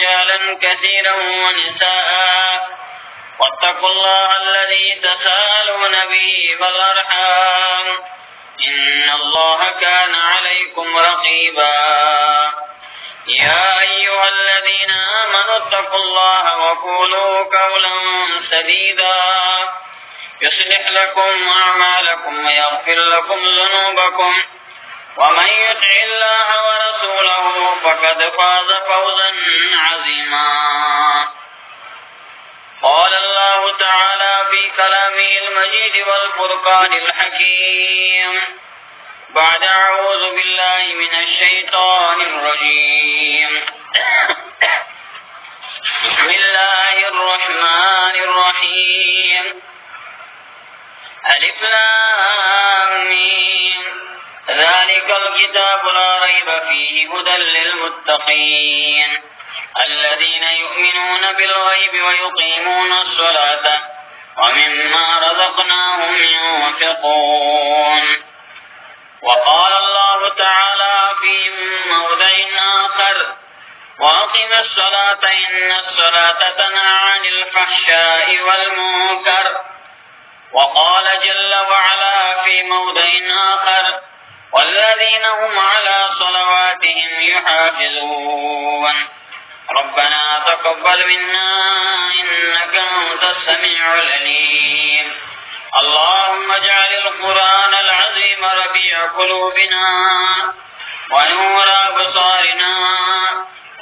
رجالا كثيرا ونساء واتقوا الله الذي تساءلون به والأرحام إن الله كان عليكم رقيبا يا أيها الذين آمنوا اتقوا الله وقولوا قولا سديدا يصلح لكم أعمالكم ويغفر لكم ذنوبكم ومن يطع الله ورسوله فقد فاز فوزا عظيما قال الله تعالى في كلامه المجيد والفرقان الحكيم بعد أعوذ بالله من الشيطان الرجيم بسم الله الرحمن الرحيم ألف لام ميم ذلك الكتاب لا ريب فيه هدى للمتقين الذين يؤمنون بالغيب ويقيمون الصلاة ومما رزقناهم ينفقون وقال الله تعالى في موضع آخر وأقم الصلاة إن الصلاة تنهى عن الفحشاء والمنكر وقال جل وعلا في موضع آخر والذين هم على صلواتهم يحافظون ربنا تقبل منا إنك أنت السميع العليم اللهم اجعل القرآن العظيم ربيع قلوبنا ونور أبصارنا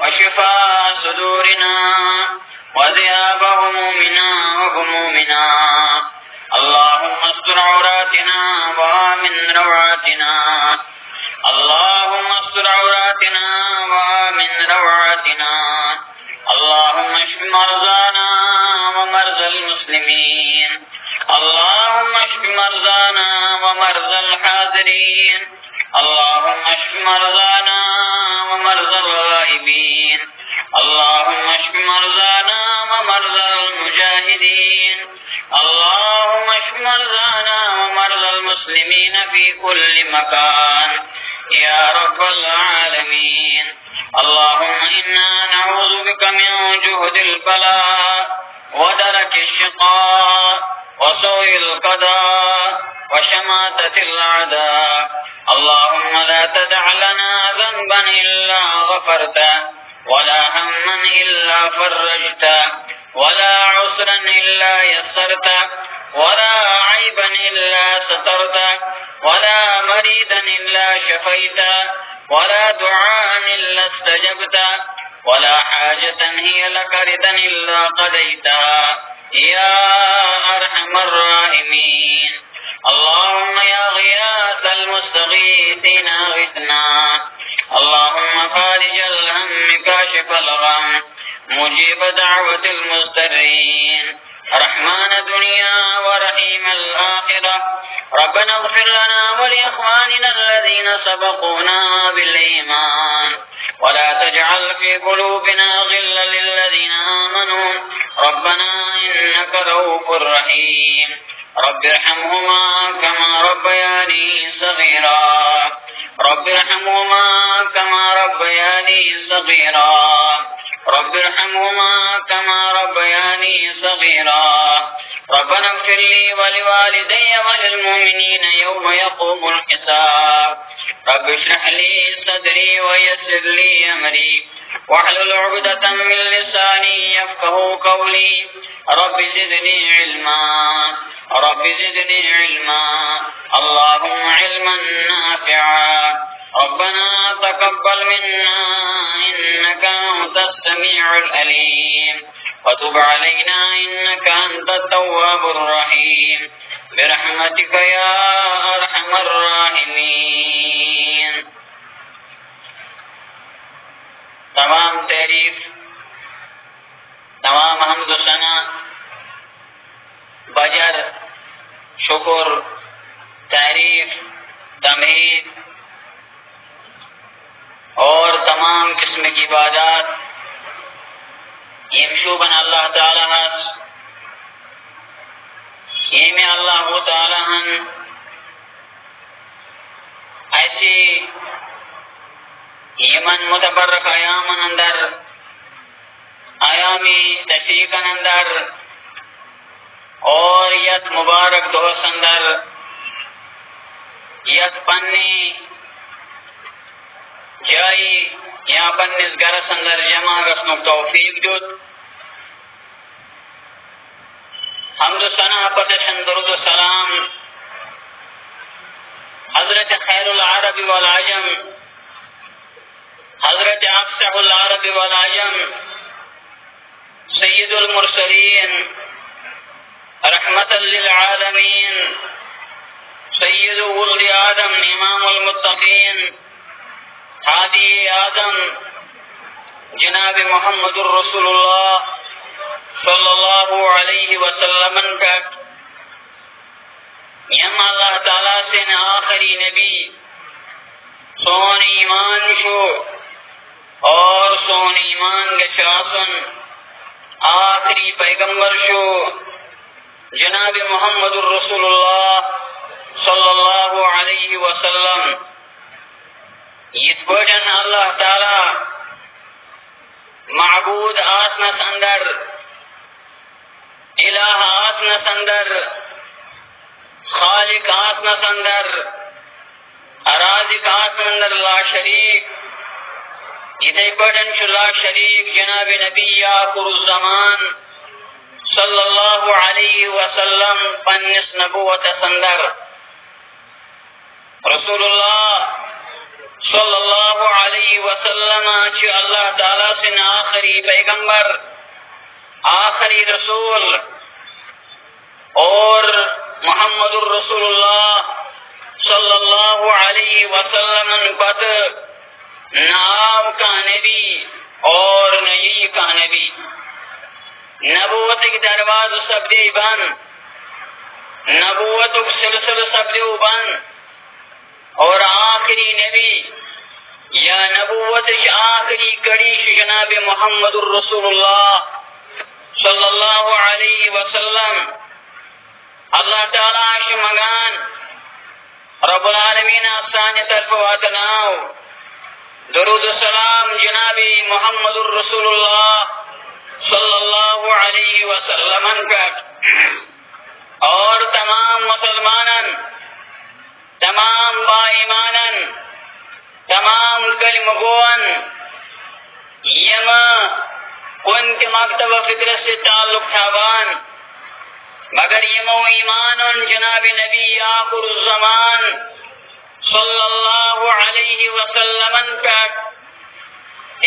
وشفاء صدورنا وذهاب همومنا اللهم استر عوراتنا وآمن روعاتنا اللهم استر عوراتنا وآمن روعاتنا اللهم اشف مرضانا ومرضى المسلمين اللهم اشف مرضانا ومرضى الحاضرين اللهم اشف مرضانا ومرضى الغائبين اللهم اشف مرضانا ومرضى المجاهدين اللهم اشف مرضانا ومرضى المسلمين في كل مكان يا رب العالمين اللهم إنا نعوذ بك من جهد البلاء ودرك الشقاء وسوء القضاء وشماتة الأعداء اللهم لا تدع لنا ذنبا إلا غفرته ولا هما إلا فرجته ولا عسرا إلا يسرته ولا عيبا إلا سترته ولا مريدا إلا شفيته ولا دعاء إلا استجبته ولا حاجة هي لك ردا إلا قضيتها يا أرحم الراحمين اللهم يا غياث المستغيثين أغثنا اللهم فارج الهم كاشف الغم مجيب دعوة المضطرين رحمن الدنيا ورحيم الآخرة ربنا اغفر لنا ولإخواننا الذين سبقونا بالإيمان ولا تجعل في قلوبنا غلا للذين آمنوا ربنا إنك رؤوف رحيم رب ارحمهما كما ربياني صغيرا رب ارحمهما كما ربياني صغيرا رب ارحمهما كما ربياني صغيرا ربنا اغفر لي ولوالدي وللمؤمنين يوم يقوم الحساب رب اشرح لي صدري ويسر لي أمري واحلل عقدة من لساني يفقهوا قولي رب زدني علما رب زدني علما اللهم علما نافعا ربنا تقبل منا إنك أنت السميع العليم وتب علينا إنك أنت التواب الرحيم برحمتك يا أرحم الراحمين. تمام تعریف، تمام حمد و ثنا بجر شکر تعریف تمہید اور تمام قسم کی عبادات یہ مشوبن اللہ تعالی ہس یہ میں اللہ تعالی ہن ایسی یمن متبرک ایامن اندر نسیکن اندر اور یت مبارک دوست اندر یت پنی جائی یا پنیس گرس اندر جمع رسنک توفیق جد حمد و ثنا پتشن درود و سلام حضرت خیر العرب والعجم حضرت افصح العرب والعجم سید المرسلین رحمتا للعالمین سید ولد آدم امام المتقین ہادی آدم جناب محمد الرسول اللہ صلی اللہ علیہ وسلم کا یم اللہ تعالیٰ سے آخری نبی سون ایمان شو اور سون ایمان گشاسن آخری پیغمبر شو جناب محمد الرسول اللہ صلی اللہ علیہ وسلم اس بجن اللہ تعالی معبود آسنس اندر الہ آسنس اندر خالق آسنس اندر رازق آسنس اندر لا شریک ادھے بجن شو لا شریک جناب نبی آخر الزمان صلی اللہ علیہ وسلم پنس نبوت سندر رسول اللہ صلی اللہ علیہ وسلم چھ اللہ تعالیٰ سے آخری پیغمبر آخری رسول اور محمد الرسول اللہ صلی اللہ علیہ وسلم پت نام کا نبی اور نئی کا نبی نبوت کی دروازہ سب دے بند نبوت کی سلسلہ سب دے بند اور آخری نبی یا نبوت آخری کڑی جناب محمد الرسول اللہ صلی اللہ علیہ وسلم اللہ تعالیٰ شمگان رب العالمین آسان طرف واتناو درود السلام جناب محمد الرسول اللہ صلی اللہ علیہ وسلم کا اور تمام مسلمانن تمام با ایمانن تمام کلم گون یما ان کے مکتب فکر سے تعلق تھاوان مگر یمو ایمان جناب نبی آخر الزمان صلی اللہ علیہ وسلم کا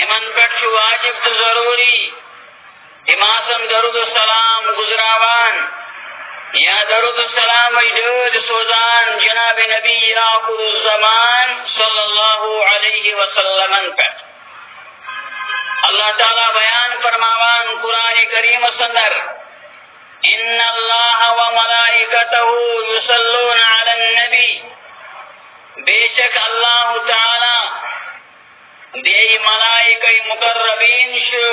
امن پر شو واجب تو ضروری اماسم درود السلام گزراوان یا درود السلام اجدود سوزان جناب نبی آخر الزمان صلی اللہ علیہ وسلم پر اللہ تعالیٰ بیان فرماوان قرآن کریم سندر ان اللہ و ملائکتہ یصلون علی النبی بے شک اللہ تعالیٰ دے ملائکہ مقربین شو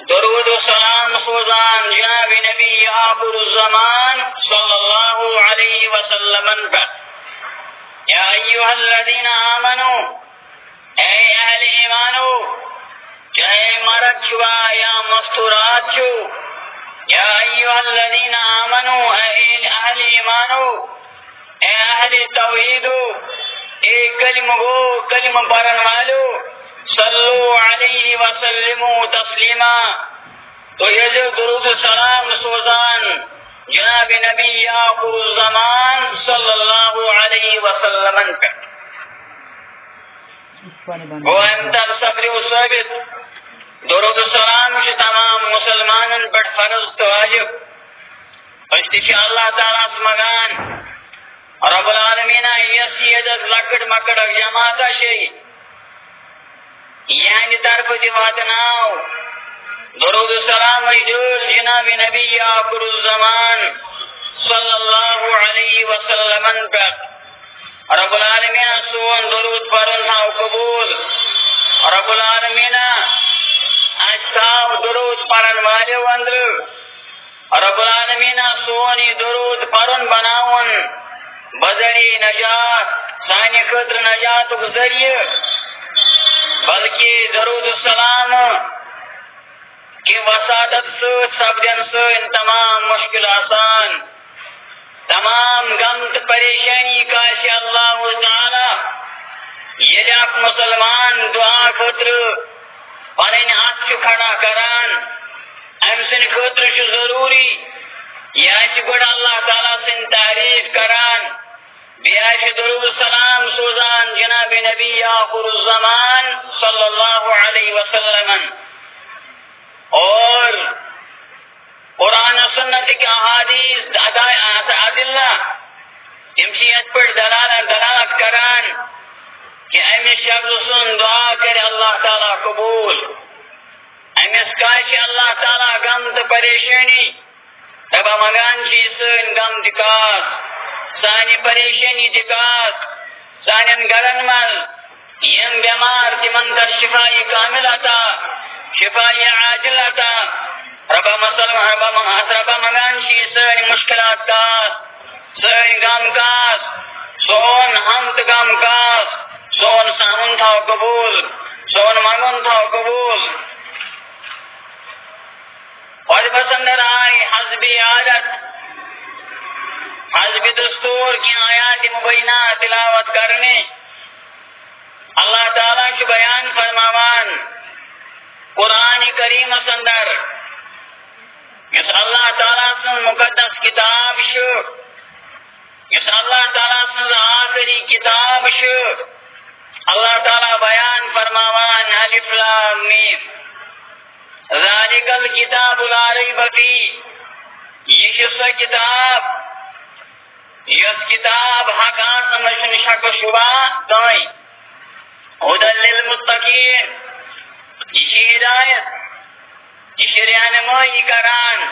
درود و سلام سوزان جناب نبی آخر الزمان صلی اللہ علیہ وسلم پر یا ایوہ الذین آمنو اے اہل ایمانو چاہے مرد چوا یا مستورات چو یا ایوہ الذین آمنو اے اہل ایمانو اے اہل توحیدو اے کلم گو کلم پرن والو صلو علیہ وسلم تسلیما تو یہ جو درود سلام سوزان جناب نبی آخر الزمان صلی اللہ علیہ وسلم پر وہ امتر صبر و ثابت درود سلام سے تمام مسلمانن پر فرض تو واجب پشتی اللہ تعالیٰ اسمگان رب العالمین یہ سیدت لکڑ مکڑ جماعتا شئی یعنی طرف جواتناو درود السلام ایجوز جناب نبی آخر الزمان صلی اللہ علیہ وسلم پر رب العالمین سون درود پرنہا و قبول رب العالمین اجتاو درود پرن والے واندر رب العالمین سونی درود پرن بناون بدری نجات ثانی خطر نجات گزریے بلکہ درود السلام کے وسادت سبدن سن تمام مشکل آسان تمام غم پریشانی کاش اللہ تعالی یہ آپ مسلمان دعا خطر پنن ہاتھ کھڑا کران ام سن خطر ضروری یہ گوڑ اللہ تعالی سن تعریف کران بیاش درود سلام سوزان جناب نبی آخر الزمان صلی اللہ علیہ وسلم اور قرآن و سنت کے احادیث عدلہ امشیت پر دلالت کران کہ امس شخص سن دعا کرے اللہ تعالیٰ قبول امس کاش اللہ تعالیٰ غم تو پریشانی تب مگان چی سن غم دکاس سانی پریشانی دکاس سانین گرن مل یم بیمار تمن در شفائی کامل عطا شفائی عاجل عطا رب مگان چی سن مشکلات کاس سن غم کاس سون حمد غم کاس سون سامن تھا قبول سون مانگن تھا قبول اور بسندر آئی حزبی عادت حزب دستور کی آیات مبینہ تلاوت کرنے اللہ تعالیٰ کی بیان فرماوان قرآن کریم سندر اس اللہ تعالیٰ سن مقدس کتاب شو اس اللہ تعالیٰ سن آخری کتاب شو اللہ تعالیٰ بیان فرماوان الف لام میم ذالک الکتاب لا ریب فیہ یہ سو کتاب یہ کتاب حقان سمجھن شک و شبہ دائیں ہدی للمتقین یہ ہدایت یہ رہنمائی کران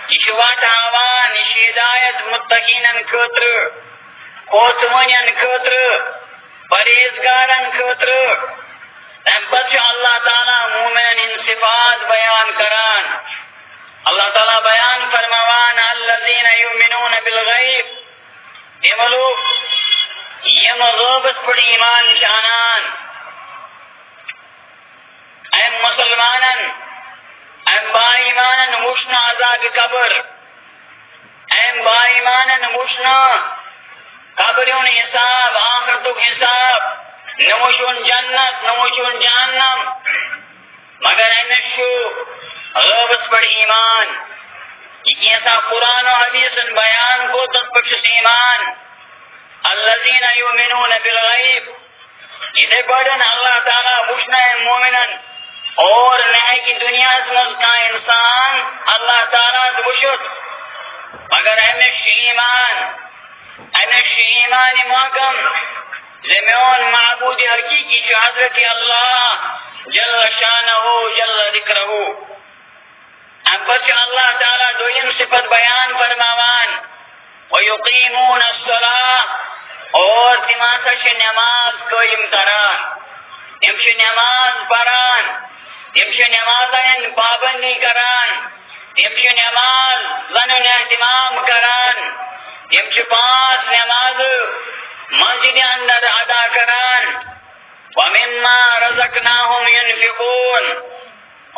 یہ وات ہاوان یہ ہدایت متقینن خاطر خوتونین خاطر پرہیزگارن خاطر تم پتہ اللہ تعالیٰ مومن ان صفات بیان کران اللہ تعالیٰ بیان فرماوان الذین یؤمنون بالغیب یملو یم غیبت پر ایمان شانان ایم مسلمانن ایم با ایمانن مشنا عذاب قبر ایم با ایمانن مشنا قبریون حساب آخرتک حساب نموشون جنت نموشون جہنم مگر انشو غیبت پر ایمان یہ ایسا قرآن و حدیث بیان کو تطبقش ایمان الذین یؤمنون بالغیب یہ بڑھن اللہ تعالیٰ مشنا مومنن اور نہیں کی دنیا سمجھ کا انسان اللہ تعالیٰ دوشت مگر ہمیش ایمان محکم زمیون معبود حقیقی جو حضرت اللہ جل شانہ جل ذکرہ اب بچ اللہ تعالیٰ دویم صفت بیان فرماوان ویقیمون الصلاة اور تماسش نماز قائم کران امش نماز پران امش نماز پابندی کران امش نماز زنن اہتمام کران امش 5 نماز مسجد اندر ادا کران ومما رزقناہم ينفقون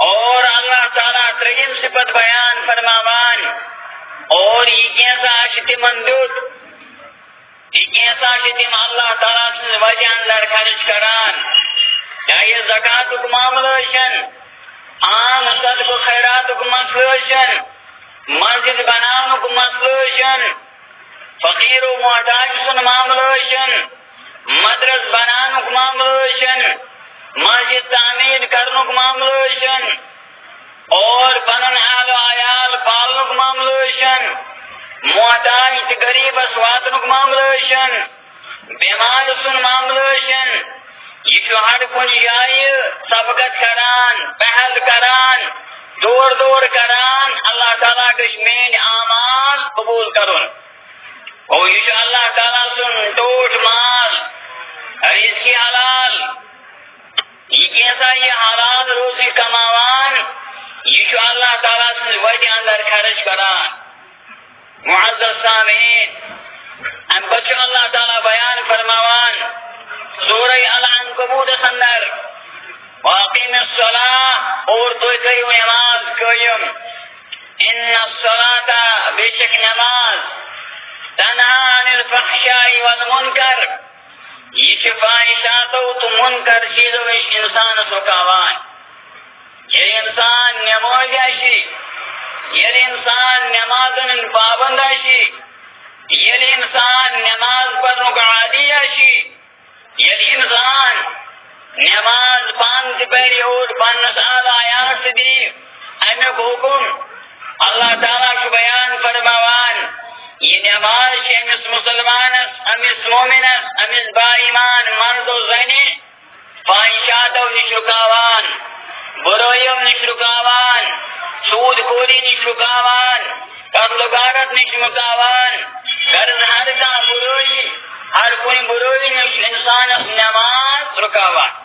اور اللہ تعالیٰ ترین صفت بیان فرماوان اور یہ کیسا شتی مندود یہ کیسا شتی اللہ تعالیٰ سے وجہ اندر خرچ کران چاہیے زکاة کو معاملوشن عام صدق و خیرات کو مسلوشن مسجد بناؤن کو مسلوشن فقیر و محتاج سن معاملوشن مدرس بناؤن کو معاملوشن مسجد تعمیر کرنک معاملوشن اور پنن اہل و عیال پالنک معاملوشن محتاج غریب اسواتنک معاملوشن بیمار سن معاملوشن یہ جو ہر کن جائے سبقت کران پہل کران دور کران اللہ تعالیٰ کشمین اعمال قبول کرن اور یہ جو اللہ تعالیٰ سن ٹوٹ مال رزقی حلال یہ کیسا یہ حلال روزی کماوان یہ جو اللہ تعالیٰ سے وجہ اندر خرچ کران معزز سامعین ام بچو اللہ تعالیٰ بیان فرماوان سورہ العنکبوت اندر واقیم الصلاة اور تو کئی نماز ان الصلاة بشک نماز تنہا عن الفحشاء والمنکر یہ فاحشات و منکر چیزوں میں انسان سکاوان یہ انسان نماز آشی یہ انسان نماز پابند آشی یہ انسان نماز پڑھنے کا عادی آشی یہ انسان نماز پانچ پہری اور پانچ آیات دی امیک حکم اللہ تعالیٰ کو بیان فرماوان یہ نماز امس مسلمانس امس مومنس امس با ایمان مرد و زنی فاحشات و نشرکاوان برائی و نشرکاوان سود خوری نشرکاوان قتل و غارت نشرکاوان غرض ہر کا برائی ہر کوئی برائی انسان نماز رکاوان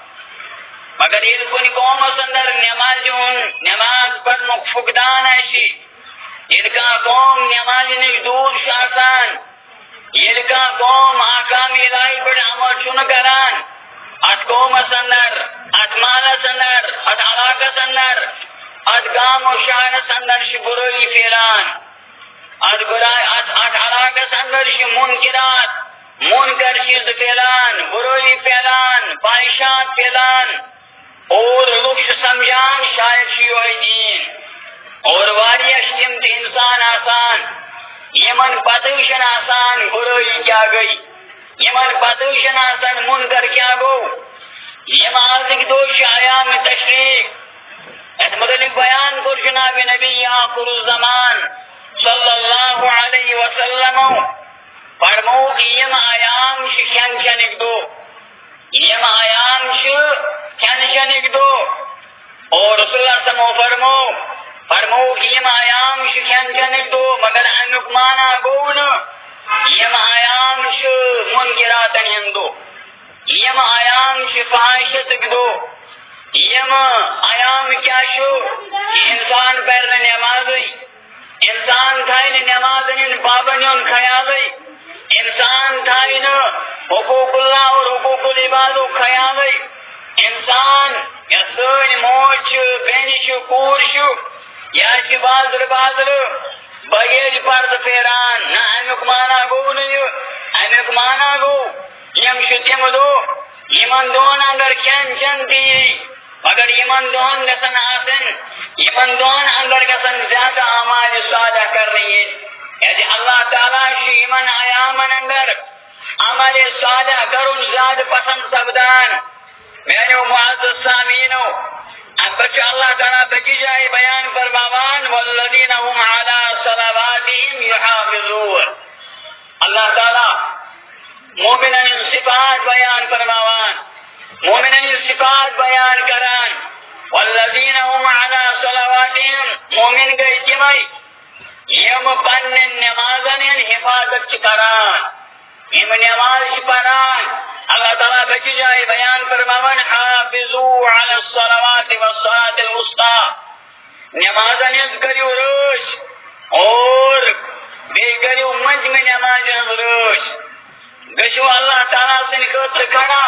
مگر یہ کوئی قوم اندر نماز پر فقدان ایسی یہ کا قوم نماز دور شاسان یہ کا قوم آکام الہی پر عمل چن کران ات قوم اندر ات مال اندر ات علاقہ اندر ات گام و شہر اندر برائی پھیلان ات علاقہ اندر منکرات منکر چیز پھیلان برائی پھیلان فاحشات پھیلان اور لوگ سمجھان شاید شیوہ دین اور واریش جمت انسان آسان یمن پتوشن آسان برائی کیا گئی یمن پتوشن آسان منکر کیا گو یم آزک دوش ایام تشریق اس مدلق بیان کر جناب نبی آخر الزمان صلی اللہ علیہ وسلم فرموک یم ایام شکن چنک دو یم ایام شکن دو اور رسول اللہ صلی اللہ علیہ وسلم فرمو یم آیام شکن چنک دو مگر انک مانا گون یم آیام ش منکراتن ہندو یم آیام ش فحاشت دو یم آیام کیا شو انسان پر نمازی انسان تھائن نمازن پابنیون خیالی انسان تھائن حقوق اللہ اور حقوق العباد خیالی انسان یا سن موچ بینش کورش یا چی بازر بغیر پرد پیران نہ امیک مانا گو نیو امیک مانا گو یم شتیم دو یمن دون اندر چن دی مگر یمن دون گسن آسن یمن دون اندر گسن زیادہ اعمال صالح کر رہی ہے یعنی اللہ تعالیٰ شی یمن ایامن اندر عمل صالح کرن زیادہ پسند سبدان میرے معزز سامعینو اب بچہ اللہ تعالیٰ بچی جائے بیان فرماوان والذین هم علی صلواتهم یحافظون اللہ تعالیٰ مومنن صفات بیان فرماوان مومنن صفات بیان کران والذین هم علی صلواتهم مومن گئی جمعی یم پن نمازن حفاظت کران یم نماز پران اللہ تعالیٰ بچی جائے بیان فرماون حافظو علی الصلوات والصلاة الوسطی نمازن از کریو روش اور بے کریو منج میں نمازن روش گشو اللہ تعالیٰ سے نکوت کھڑا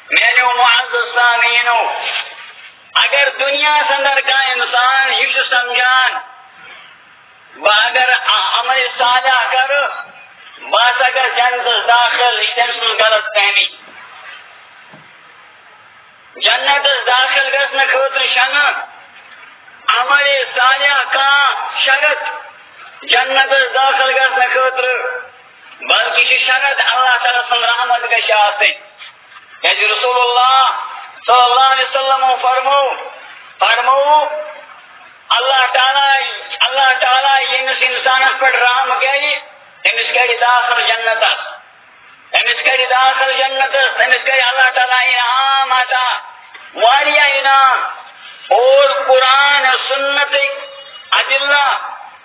میں نے معزز سامعینو اگر دنیا سندر کا انسان یش سمجھان اگر عمل صالح کر بات اگر جنت داخل اشتنسل غلط فہمی جنت داخل گسن خطر شنہ عمل صالح کا شرط جنت داخل گسن خطر بلکہ شرط اللہ تعالیٰ سن رحمت کا شاہ کہ رسول اللہ صلی اللہ علیہ وسلم فرمو اللہ تعالیٰ یہ انسان پر رحم گئی امس کر داخل جنت امس کر داخل جنت امس کر اللہ تعالیٰ انعام عطا واریا انعام اور قرآن سنت ادلہ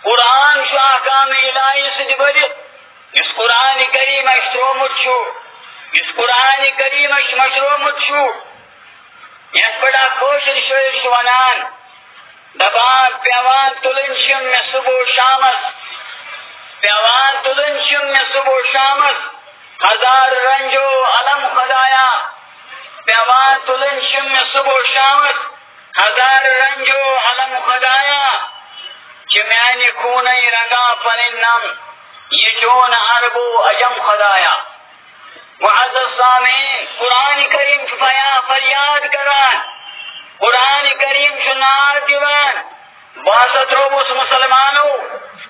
قرآن شو احکام الہی سے بڑی اس قرآن کریم اشترومت شو اس قرآن کریم مشرومت شو اس بڑا کوشش شویر شوانان دبان پیوان تلنشم میں صبح و شامت پیوان تلنشم میں صبح و شامت ہزار رنجو علم خدایا پیوان تلنشم میں صبح و شامت ہزار رنجو علم خدایا کہ میانی خونی رنگا پننم یہ چون عربو عجم خدایا. معزز سامعین، قرآن کریم فریاد کران، قرآن کریم نار دیوان، باسط روز مسلمانو،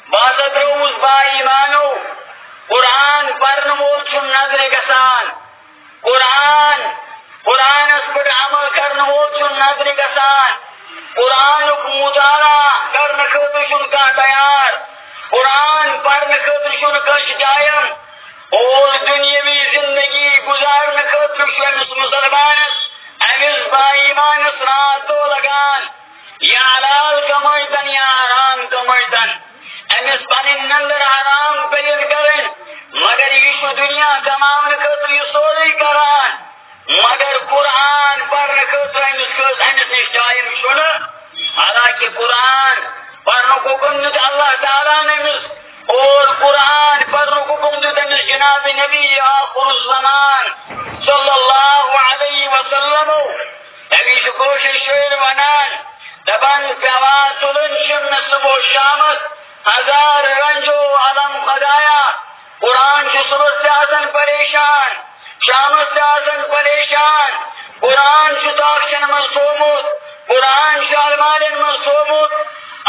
باسط روز با ایمانو، قرآن پرنمود چون نظر گسان، قرآن اس پر عمل کرنمود چون نظر گسان، قرآن کو مطالعہ کرنے خاطر شن کا تیار، قرآن پڑھنے خاطر شن کش جائم اور دنیاوی زندگی گزارنے خاطر شن مسلمان امس با ایمان راتو لگان یا حلال کمائتن یا حرام کمائتن امس پنن نندر حرام پید کرن مگر یہ دنیا کماؤن خاطر یہ سوری کران مگر قرآن پڑھنے خاطر امس نشائم شن. حالانکہ قرآن پڑھنے کو کمت اللہ تعالیٰ نے اور قرآن پڑھنے کو کمت جناب نبی آخر الزمان صلی اللہ علیہ وسلم نبی سے کوشش شعر ونان دبن پیواتلن شم صبح و شامت ہزار رنجو علم خدایا. قرآن کی صبح سے آسن پریشان، شامت سے آسن پریشان، قرآن کی تاکشن منصومت، قرآن شالمان منصومت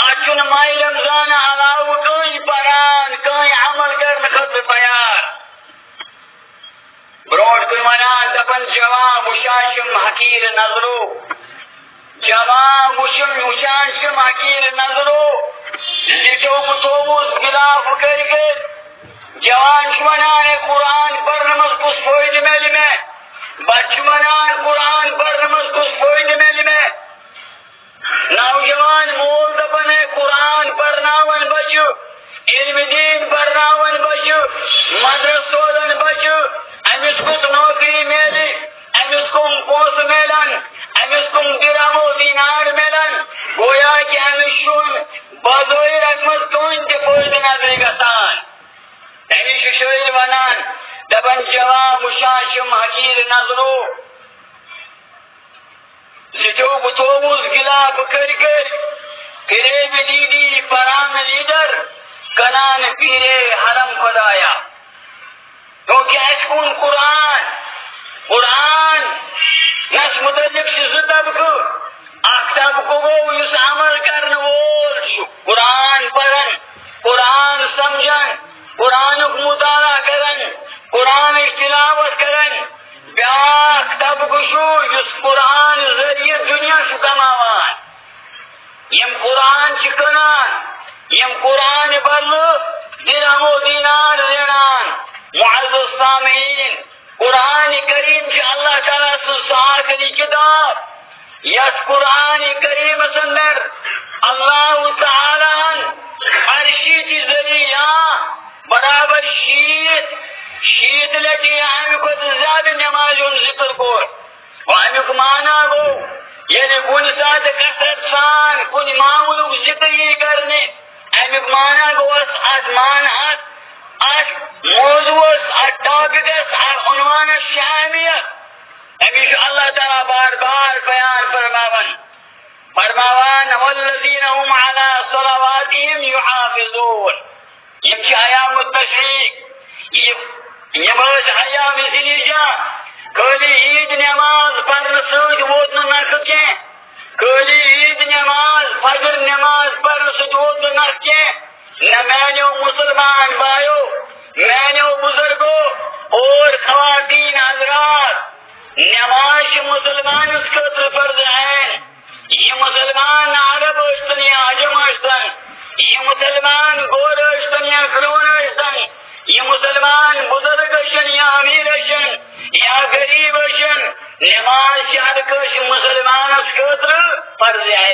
اچن مائی رمضان علاو کوئی پران کوئی عمل کرنے خطر بیار. بروٹ کوئی منان دپن جوان مشاشم حقیر نظرو، جوان مشاشم حقیر نظرو لٹو مطوبوز خلاف کر کے جوان شمنان قرآن پر نمز کس فوید میل میں بچمنان قرآن پر نمز کس فوید میل میں نوجوان مول دپنے قرآن پڑھناون بچو، علم دین پڑھناون بچو، مدرسولن بچو، امس کس نوکری میلی، امس کم پوس میلن، امس کم درہم و دینار میلن گویا کہ امس شون بازوئی رحمت کون تے پوشت نظر گسان. تنیش شویر ونان دبن جواب مشاشم حقیر نظرو لٹو بطوبوز گلاف کر کرے بلیدی پرام لیدر کنان پیرے حرم خدایا. تو کیا اس کون قرآن نس متعلق سے زدب کو اکتب کو وہ اس عمل کرنے وول شو قرآن پڑھن، قرآن سمجھن، قرآن کو مطالعہ کرن، قرآن تلاوت کرن بیاک تب کو شو جس قرآن ذریعہ دنیا شو کماوان یم قرآن چکنان یم قرآن بلو درہم و دینار رینان. معزز سامعین، قرآن کریم کی اللہ تعالیٰ سے ساکری کتاب یس قرآن کریم سندر اللہ تعالیٰ ہر شیطی ذریعہ برابر شیط لگی ہمیں کو زیادہ نماز ان ذکر کو ہمیں کو مانا گو یعنی کن ساتھ کثرت سان کن معمولوں کو ذکر ہی کرنے ہمیں کو مانا گو آسمان موضوع ٹاپک عنوان شامیت ہمیشہ اللہ تعالیٰ بار بار بیان فرماوان والذین هم علی صلواتهم یحافظون. یہ ایام التشریق نماز ایام ذیلحجہ کلی عید نماز پڑھنے سوچ ووت نرکھیں، کلی عید نماز فجر نماز پڑھنے سوچ ووت نرکھیں. نہ مینو مسلمان بھائیو، مینو بزرگو اور خواتین حضرات، نماز مسلمان اس قدر فرض ہے. یہ مسلمان عرب اشتن یا عجم اشتن، یہ مسلمان گور اشتن یا کرون اشتن، یہ مسلمان بزرگ اشن یا امیر اشن یا غریب اشن، نماز شرکش مسلمان اس قدر فرض ہے.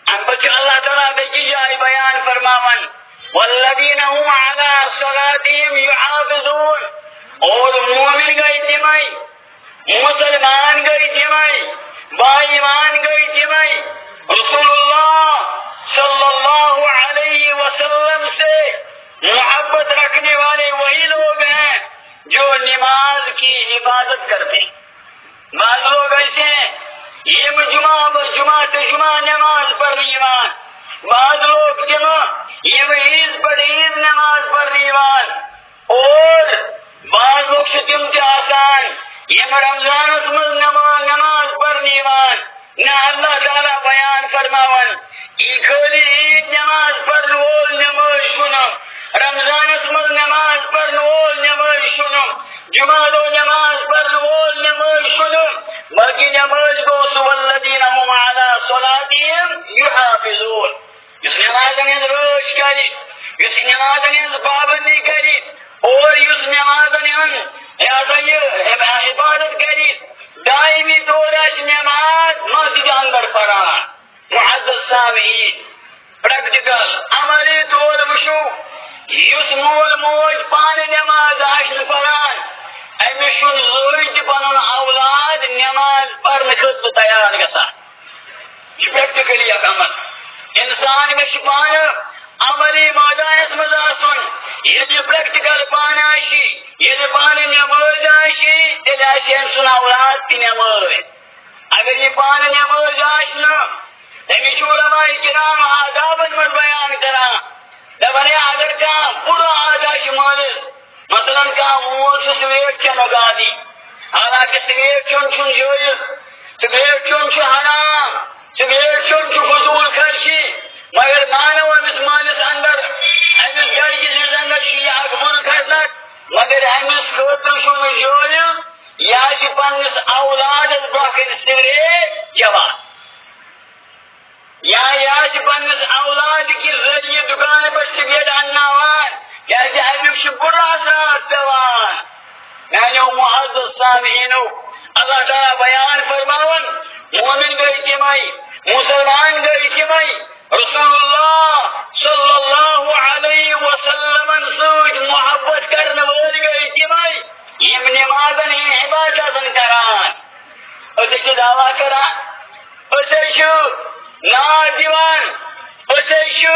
اب بچہ اللہ تعالیٰ بکی جائے بیان فرماون والذین هم علی صلاتهم یحافظون. اور مومن گئی جمعی، مسلمان گئی جمعی، با ایمان گئی جمعی رسول اللہ صلی اللہ علیہ وسلم سے محبت رکھنے والے وہی لوگ ہیں جو نماز کی حفاظت کرتے ہیں. بعض لوگ ایسے ہیں یہ جمعہ نماز پڑھ ایمان، بعض لوگ یہ عید پر عید نماز پڑھنے اور بعض لوگ تم آسان یہ رمضان نماز پڑھنے نہ اللہ تعالیٰ بیان فرماون یہ خالی عید نماز پڑھنے وول نماز سنم رمضان نماز پڑھنے وول نماز سنم جمعہ نماز پڑھنے وول نماز سنم بلکہ نماز گو والذین هم علی صلاتهم یحافظون اس نماز روز کری اس نماز پابندی کری اور اس نماز عبادت کری دائمی طور نماز مسجد اندر پڑھان معزز سامعین پریکٹیکل عملی طور وشو اس مول موج پان نماز پڑھان امس ضرورت پن اولاد نماز پڑھنے خطر تیار گا پریکٹیکلی عمل انسان گھ پان عملی میدانس مز یہ پریکٹیکل پان یہ پان نماز تیل أمۍ سُنٛد اولاد تہِ نماز اگر یہ پان نماز تمس علماء کرام آدابن مز بیان کران دپان اگر کانٛہہ بُرٕ عادت مٲلِس مثلاً کانٛہہ مول چھُ سویٹ کھٮ۪نُک عادی حالانکہ سویٹ کھیوٚن چھُنہٕ جٲیز سویٹ کھیوٚن چھُ حرام سویٹ کھیوٚن چھُ فضوٗل خرچی مگر مانو أمس مٲلِس اندر أمس گرِکِس اندر چھُ یہِ اکھ بُرٕ خصلت مگر أمس خٲطرٕ چھُنہٕ جٲیز یہِ آسہِ پننِس اولادس برونٛہہ کنہِ سگریٹ چٮ۪وان یا یہ آسہِ پننِس اولاد کہِ ذریعہ دُکانہٕ پٮ۪ٹھ سگریٹ انناوان کیازِ امیُک بُرٕ اثرات پیوان میانیو معزز سامعینو اللہ تعالیٰ بیان فرماون مومن گئی تمے مسلمان گئی تمے رسول اللہ صلی اللہ علیہ وسلم سۭتۍ محبت کرنے وٲلۍ گئی تمے یم نمازن ہٕنٛدۍ عبادتن کران أسۍ چھِ دعوا کران أسۍ چھِ ناد دِوان أسۍ چھِ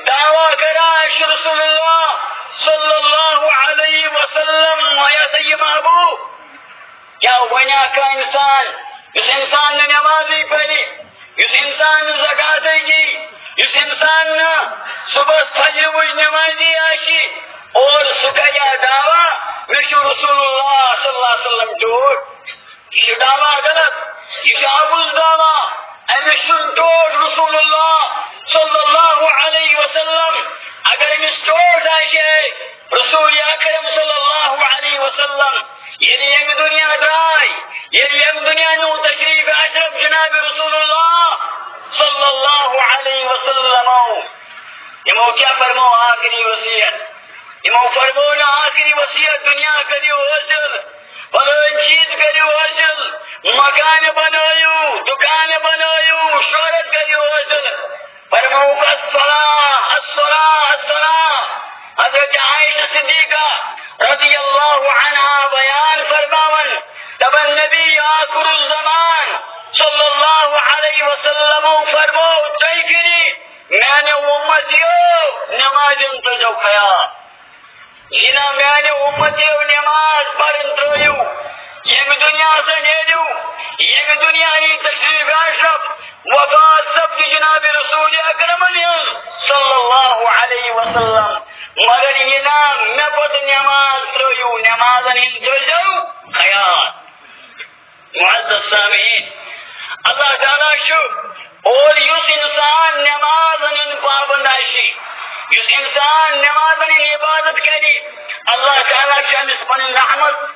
دعوا کران رسول اللہ صلی اللہ علیہ وسلم یہ محبوب کیا ونیا کا انسان اس انسان نے نمازی پڑھی اس انسان نے زکات دی اس انسان نے صبح فجر وج نمازی آشی اور سکیا دعویٰ رسول اللہ صلی اللہ علیہ وسلم ٹوٹ یہ دعویٰ غلط یہ عبوس دعویٰ امسن ٹوٹ رسول اللہ صلی اللہ علیہ وسلم اگر امس ٹوٹ آشے رسول اکرم صلی اللہ علیہ وسلم یم دنیا درائے یم دنیا نو تشریف اشرف جناب رسول اللہ صلی اللہ علیہ وسلم یمو کیا فرمو آخری وصیت یمو فرمو نا آخری وصیت دنیا کریو حاصل فلان چیز کریو حاصل مکان بنایو دکان بنایو شہرت کریو حاصل فرمو الصلاة الصلاة الصلاة حضرت عائشہ صدیقہ رضی اللہ عنہا بیان فرماون تب النبی آخر الزمان صلی اللہ علیہ وسلم فرمو تیکری میں نے امتیو نماز انتجو کھیا جنا میں نے امتیو نماز پر انترویو یہ دنیا سے نیدیو یہ دنیا ہی تشریف اشرف وفات سب کی جناب رسول اکرم صلی اللہ علیہ وسلم مگر یہ نام میں پت نماز ترویو نماز انتجو خیال معزز سامعین اللہ تعالیٰ شو اور اس انسان نماز ان پابند آشی اس انسان نماز ان عبادت کری اللہ تعالیٰ شامس پن رحمت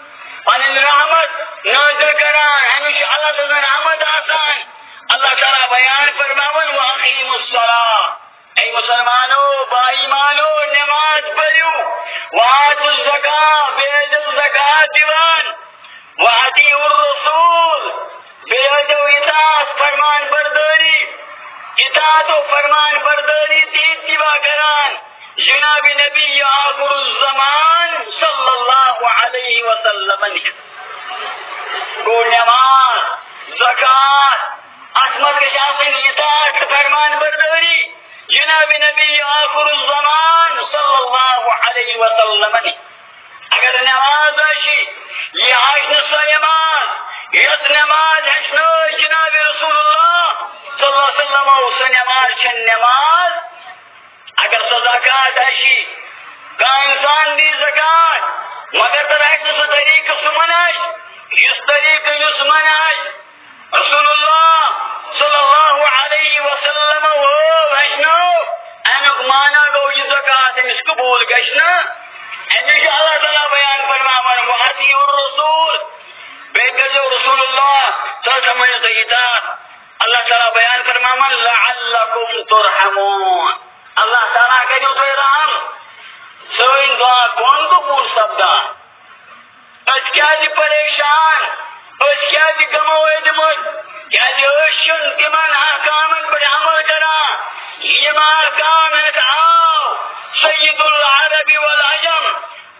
نازل کران ہمیشہ اللہ تعالیٰ رحمت آسان اللہ تعالیٰ بیان فرماون واقیم الصلاة اے مسلمانو با ایمانو نماز پڑھو وآتوا الزکاة بیدو زکاة دیوان وآتیوا الرسول بیدو اطاعت فرمان برداری اطاعت و فرمان برداری اتباع کران جناب نبی آخر الزمان صلی اللہ علیہ وسلم کو نماز زکاة عصمت کے شاصل اطاعت فرمان برداری جناب نبی آخر الزمان صلی اللہ علیہ وسلم اگر نماز آشی یہ آج نصف نماز یس نماز ہچنو جناب رسول اللہ صلی اللہ علیہ وسلم سہ نماز چھ نماز اگر سہ زکات آشی کانٛہہ انسان دی زکات مگر تر آسہِ سہ طریقہٕ سہ مناش یس طریقہٕ یس مناش رسول اللہ صلی اللہ علیہ وسلم ہچنو امیک مانا گو یہ زکات امس قبول گژھنہ امیک اللہ تعالیٰ بیان فرماون وَأَطِیعُوا الرَّسُولَ بیٚیہِ کٔرزیٚو رسول اللہ صلی اللہ علیہ وسلم اطاعت اللہ تعالیٰ بیان فرماون لعلکم ترحمون اللہ تعالیٰ کریو تۄہہِ رحم سٲنۍ دعا کون قبول سپدان أسۍ کیازِ پریشان أسۍ کیازِ غمو ٲدمٕتۍ کیازِ أسۍ چھِنہٕ تِمن احکامن پٮ۪ٹھ عمل کران یِم احکام ہٮ۪تھ آو سید العرب والعجم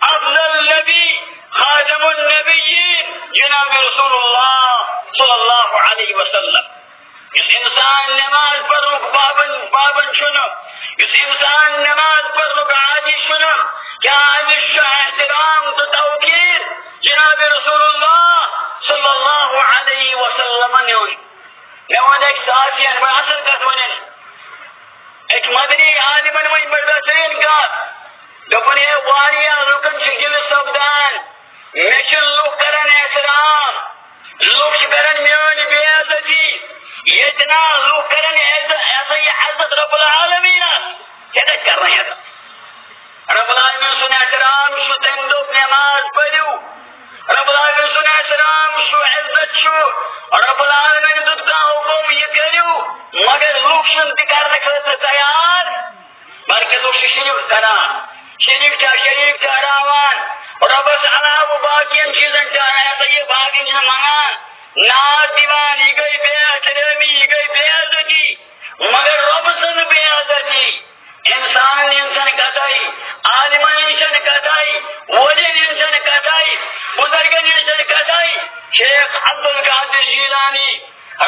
افضل نبی خاتم النبیین جناب رسول اللہ صلی اللہ علیہ وسلم اس انسان نماز پڑھنُک پابند چھُنہٕ اس انسان نماز پڑھنُک عادی چھُنہٕ کیا أمِس چھُ احترام تہٕ توقیر جناب رسول اللہ صلی اللہ علیہ وسلم نیُن مےٚ ووٚن أکۍ ساتھین بہٕ اصل کتھ ونٕنۍ أکۍ مدنی عالمن ؤنۍ بڑٕ بہترین کتھ دوٚپُن ہے واریاہ لُکن چھُ دِلہٕ سپدان مےٚ چھِ لُکھ کران احترام لُکھ چھِ کران میٲنۍ بے عزتی ییٚتہِ نا لُکھ کران ایسا یہ عزت رب العالمینس کتہِ کرنا ہے رب العالمین سُنٛد احترام چھُ تٔمۍ دوٚپ نماز پٔرِو رب العالمین سُنٛد احترام چھُ عزت چھُ رب العالمین دیُت کانٛہہ حکم یہِ کٔرِو مگر لُکھ چھِنہٕ تہِ کرنہٕ خٲطرٕ تیار بلکہِ لُکھ چھِ شرک کران شریک ٹھہراوان ربس علاوٕ باقین چیزن ٹھہرایا یہ باقی چھِ منگان ناد دِوان یہِ گٔے بے احترٲمی یہِ گٔے بے عزتی مگر رب سٕنٛز بے عزتی انسان انسان کتائی عالمان انسان کتائی ولین انسان کتائی بزرگن انسان کتائی شیخ عبدالقادر جیلانی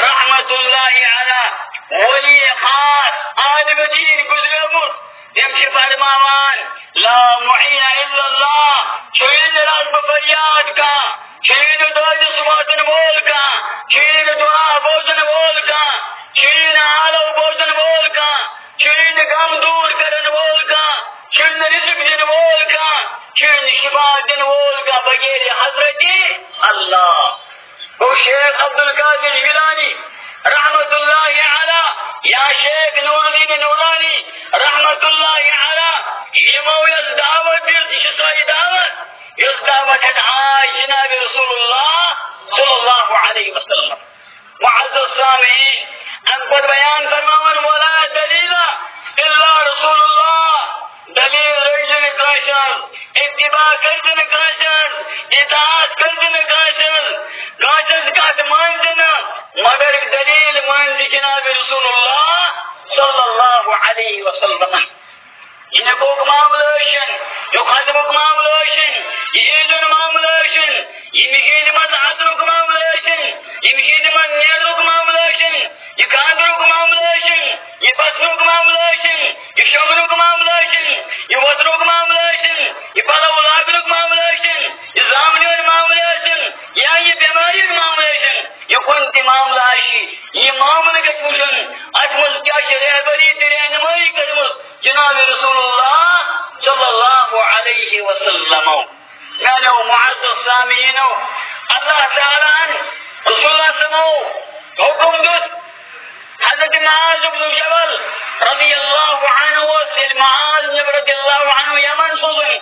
رحمت اللہ علی ولی خاص عالم دین گزرمت تم سے فرماوان لا معین الا اللہ شہید راز بفریاد کا شہید دعای سباتن بول کا شہید دعا بوزن بول کا شہید آلو بوزن بول کا شہید غم دور کرن بول کا شہید رزق دن بول کا شہید شفا دن بول کا بغیر حضرت اللہ وہ شیخ عبدالقادر جیلانی رحمت اللہ علی یا شیخ نور الدین نورانی رحمت اللہ علی یہ مویس دعوت دیرتی شسائی دعوت اس دعوت ہے آئی جناب رسول اللہ صلی اللہ علیہ وسلم معزز سامعین ان پر بیان فرماون ولا دلیل الا رسول اللہ دلیل رجل کاشن اتباع کردن کاشن اطاعت کردن کاشن کات ماندن مگر دلیل ماند جناب رسول اللہ صلی اللہ علیہ وسلم یہ کوک معاملاشن یہ خدمک معاملاشن یہ عیدن معاملاشن یہ مہید مت عطرک معاملاشن یہ مہید مت نیلک معاملاشن یہ کاندرک معاملاشن یہ بسرک معاملاشن یہ شغلک معاملاشن یہ وطرک معاملاشن یہ پلو لاگرک معاملاشن یہ زامنیون معاملاشن یا یہ بیماری معاملاشن یہ کنتی معاملاشی یہ معاملہ کچھ اتمز کیا رہبری رہنمائی کرمز جناب رسول اللہ صلی اللہ علیہ وسلم میانو معزز سامعین اللہ تعالیٰ رسول اللہ صلی اللہ علیہ وسلم حکم دت حضرت معاذ بن جبل رضی اللہ عنہ سید معاذ رضی اللہ عنہ یمن سوزن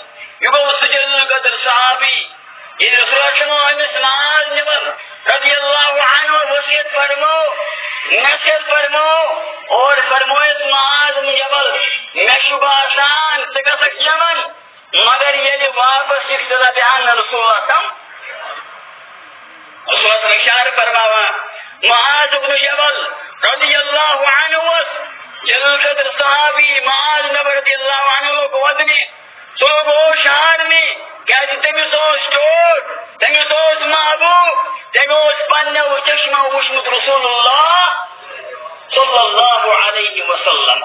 یگو سجل قدر صحابی یہ رسول اللہ صلی اللہ علیہ وسلم معاذ جبل رضی اللہ عنہ وصیت فرمو نصیحت فرمو اور فرمویت معاذ بن جبل میں شباسان سکسک یمن مگر یہ واپس اقتدا بیان رسول اللہ صلی اللہ علیہ وسلم اشار فرماوا معاذ بن جبل رضی اللہ عنہ جلل قدر صحابی معاذ نبی رضی اللہ عنہ کو ودنی صلب و شہر میں کیا تمی سوچ ٹوٹ تمی سوچ محبوب تمی سوچ پنہ و چشمہ وشمت رسول اللہ صلی اللہ علیہ وسلم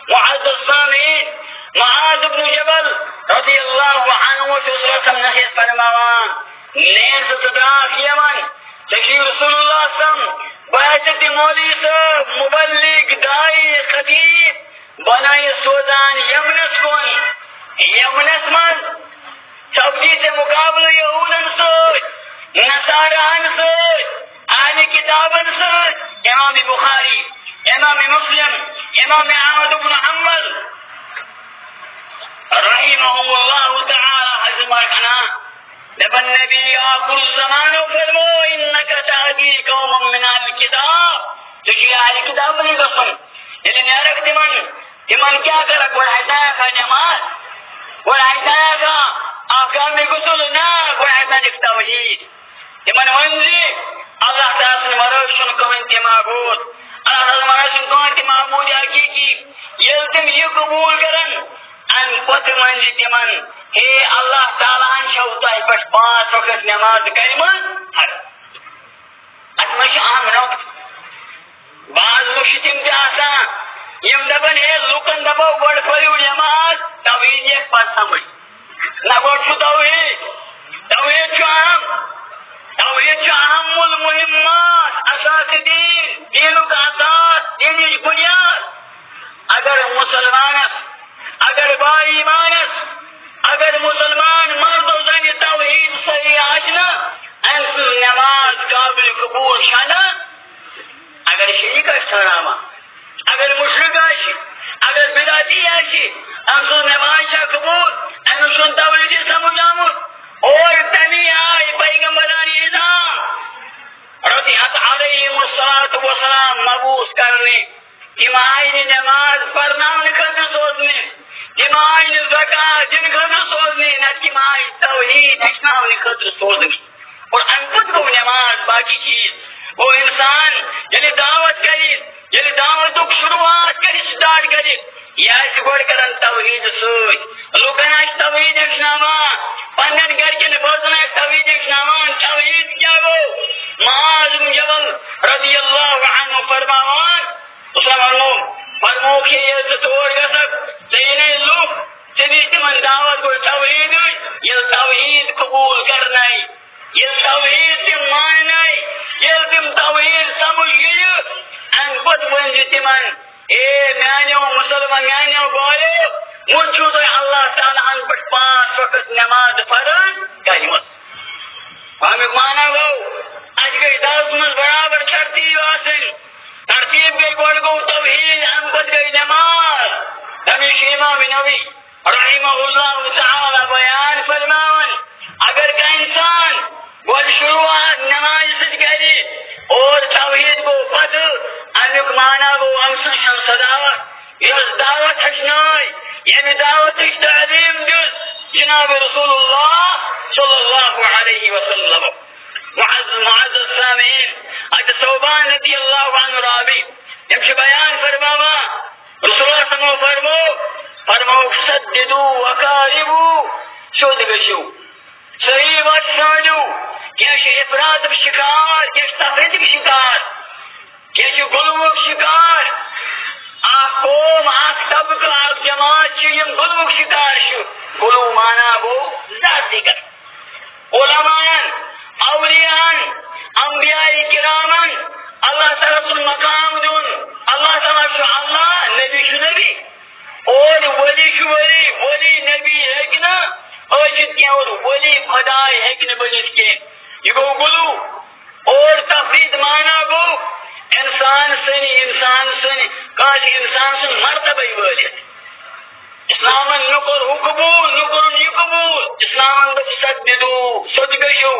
معزز سامعین معاذ بن جبل رضی اللہ عنہ سے اس رقم نحیث فرماوان نیر صدراک یمن تشریف رسول اللہ سم بحثت مولی صاحب مبلغ دائی خطیب بنائی سوزان یمنس کن یمنس من سبزی سے مقابلہ یہودن سے نصاران سے اہل کتابن سے امام بخاری امام مسلم امام احمد بن حنبل رحمهم اللہ تعالی اجمعین نبی النبی آخر الزمان فرمو انکا تهدی قوم من الکتاب تجی اہل کتاب نہیں قسم یعنی نیارک تمن کیا کرک والحسایہ کا نماز والحسایہ کا آقام غسل نا والحسایہ توحید تمن ونزی اللہ تعالی مرشن کمن تماغوت اللہ تعالی مرشن کمن تماغوت حقیقی یلتم یہ قبول کرن ان پت منزی تمن ہے اللہ تعالیٰ شوتا ہے پٹ 5 وقت نماز کریمن ہر اتمش عام نوت بعض مشتم جاسا یم دبن ہے لکن دبو گوڑ پریو نماز توحید ایک پاس سمجھ نہ گوڑ چھو توحید چھو اہم المہمات اساس دینوں کا اساس دینی بنیاد اگر مسلمانس اگر با ایمانس اگر مسلمان مرد و زن توحید صحیح آشنا انس نماز قابل قبول شانا اگر شریک اشتراما اگر مشرک آشی اگر بداتی آشی انس نماز شا قبول انس توحید سمجھامت اور تنی آئی پیغمبرانی نظام رضیت علیہم الصلاة والسلام مبوس کرنے تمہائی نماز پرنام کرنے سوزنے تمہائی زکاة جن کرنے سوزنے نہ تمہائی توحید اسلام کرنے سوزنے اور انکت کو نماز باقی چیز وہ انسان یعنی دعوت کری یعنی دعوت شروعات کری سٹارٹ کری یا اس گوڑ کرن توحید سوئی لوگنا اس توحید اسلاما پندن گر کے نبوزنا توحید اسلاما توحید کیا وہ معاذ بن جبل رضی اللہ عنہ فرماوان اسلام فرمو کہ یہ زتور گسک زینے لوگ جدید من دعوت کو توحید یہ توحید قبول کرنائی یہ توحید تم ماننائی یہ تم توحید سمجھ گئی ان بد ونجت من اے میانیو مسلمان میانیو بولے منچو تو اللہ تعالیٰ ان پر 5 وقت نماز فرض کریمت ہمیں مانا گو آج گئی 10 من برابر شرطی واسن ترتیب گئی گوڑ گو توحید ہم بد گئی نماز ہمیش امام نبی رحمہ اللہ تعالی بیان فرماون اگر کا انسان گوڑ شروعات نماز سے گئی اور توحید کو بد انک مانا گو امسن شمس دعوت یہ دعوت حشنائی یعنی دعوت تعلیم جز جناب رسول اللہ صلی اللہ علیہ وسلم معزز السامعین اج صوبان رضی اللہ عنہ رابی یمش بیان فرماوا رسول اللہ صلی اللہ علیہ وسلم فرمو سددو وقاربو شود گشو صحیح بات سمجھو کیش افراد شکار کیش تفرید شکار کیش گلوک شکار آخ قوم آخ طبق آخ جماعت چیم گلوک شکار شو گلو مانا بو ذات دیگر علماء اولیاء انبیاء کرامن اللہ تعالی مقام دون اللہ تعالی اللہ نبی شو نبی اور ولی شو ولی نبی ہے کہ نا اجت کیا اور ولی خدای ہے کہ نا بجت کے یہ گو گلو اور تفرید مانا گو انسان سنی کاش انسان سن مرتبہ ولیت اسلام نکر قبول نکر قبول اسلام سددو صدقیو